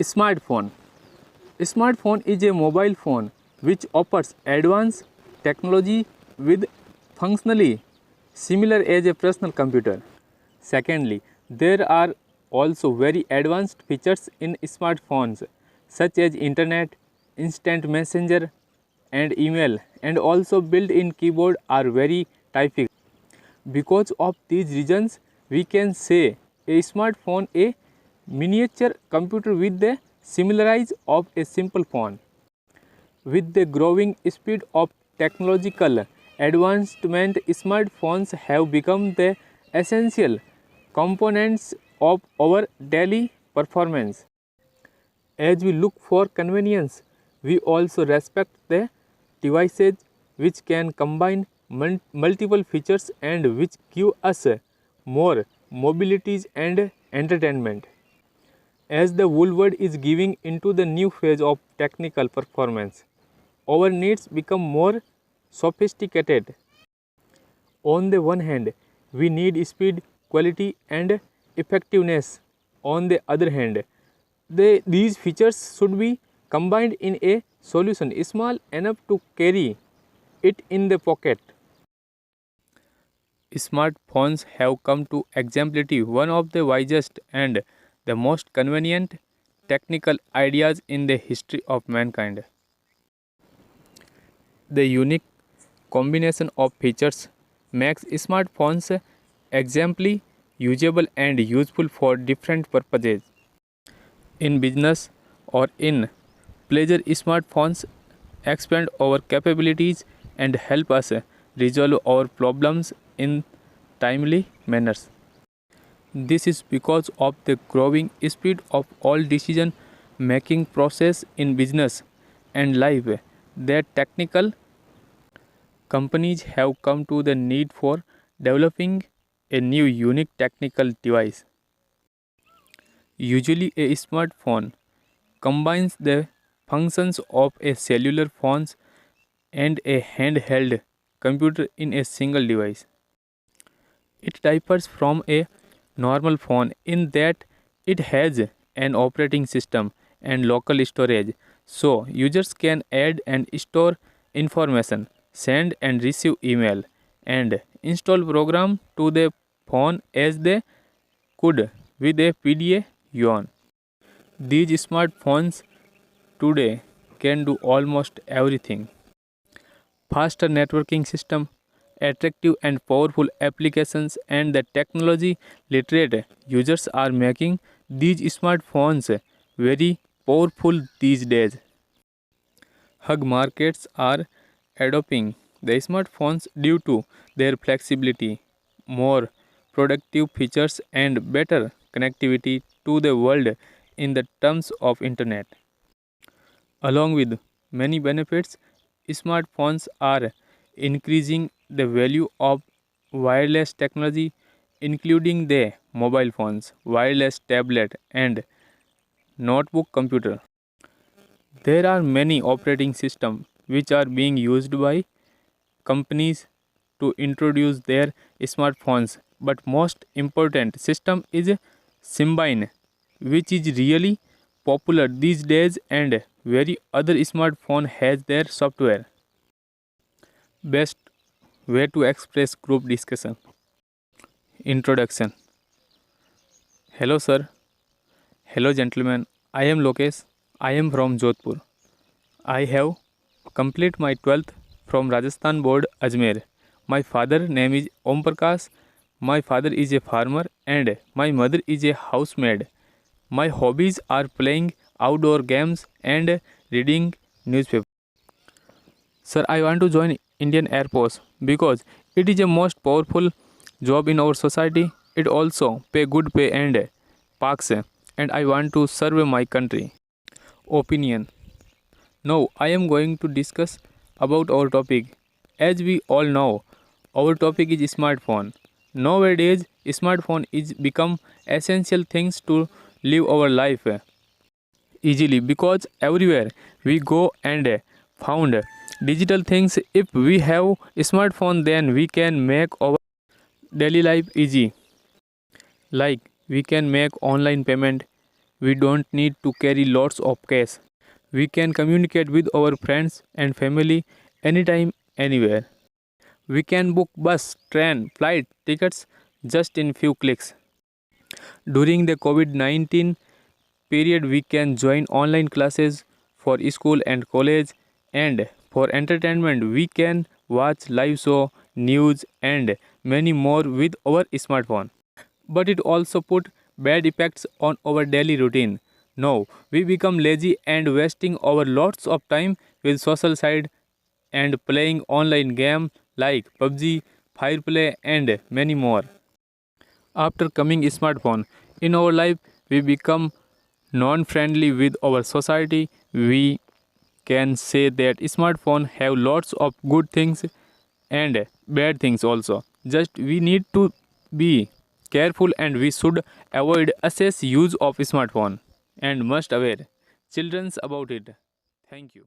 Smartphone. Smartphone is a mobile phone which offers advanced technology with functionally similar as a personal computer. Secondly, there are also very advanced features in smartphones such as internet, instant messenger and email, and also built-in keyboard are very typical. Because of these reasons, we can say a smartphone a miniature computer with the similarities of a simple phone. With the growing speed of technological advancement, smartphones have become the essential components of our daily performance. As we look for convenience, we also respect the devices which can combine multiple features and which give us more mobilities and entertainment. As the whole world is giving into the new phase of technical performance, our needs become more sophisticated. On the one hand, we need speed, quality, and effectiveness. On the other hand, these features should be combined in a solution small enough to carry it in the pocket. Smartphones have come to exemplify one of the wisest and the most convenient technical ideas in the history of mankind. The unique combination of features makes smartphones exemplary, usable and useful for different purposes. In business or in pleasure, smartphones expand our capabilities and help us resolve our problems in timely manners. This is because of the growing speed of all decision making process in business and life that technical companies have come to the need for developing a new unique technical device. Usually a smartphone combines the functions of a cellular phone and a handheld computer in a single device. It differs from a normal phone in that it has an operating system and local storage, so users can add and store information, send and receive email, and install program to the phone as they could with a PDA yawn. These smartphones today can do almost everything. Faster networking system, attractive and powerful applications, and the technology literate users are making these smartphones very powerful these days. Hug markets are adopting the smartphones due to their flexibility, more productive features, and better connectivity to the world in the terms of internet. Along with many benefits, smartphones are increasing the value of wireless technology, including the mobile phones, wireless tablet, and notebook computer. There are many operating systems which are being used by companies to introduce their smartphones, but most important system is Symbian, which is really popular these days, and very other smartphone has their software. Best way to express group discussion. Introduction. Hello sir. Hello gentlemen. I am Lokesh. I am from Jodhpur. I have completed my 12th from Rajasthan board Ajmer. My father name is Om Prakash. My father is a farmer and my mother is a housemaid. My hobbies are playing outdoor games and reading newspaper. Sir, I want to join Indian Air Force because it is a most powerful job in our society. It also pay good pay and parks, and I want to serve my country. Opinion. Now I am going to discuss about our topic. As we all know, our topic is smartphone. Nowadays, smartphone is become essential things to live our life easily because everywhere we go and found digital things. If we have a smartphone, then we can make our daily life easy, like we can make online payment, We don't need to carry lots of cash. We can communicate with our friends and family anytime, anywhere. We can book bus, train, flight tickets just in few clicks. During the COVID 19 period, we can join online classes for school and college, and for entertainment, we can watch live show, news, and many more with our smartphone. But it also put bad effects on our daily routine. Now we become lazy and wasting our lots of time with social side and playing online game like PUBG, Fireplay and many more. After coming smartphone in our life, we become non-friendly with our society. We can say that smartphone have lots of good things and bad things also. Just we need to be careful and we should avoid excess use of smartphone and must aware children's about it. Thank you.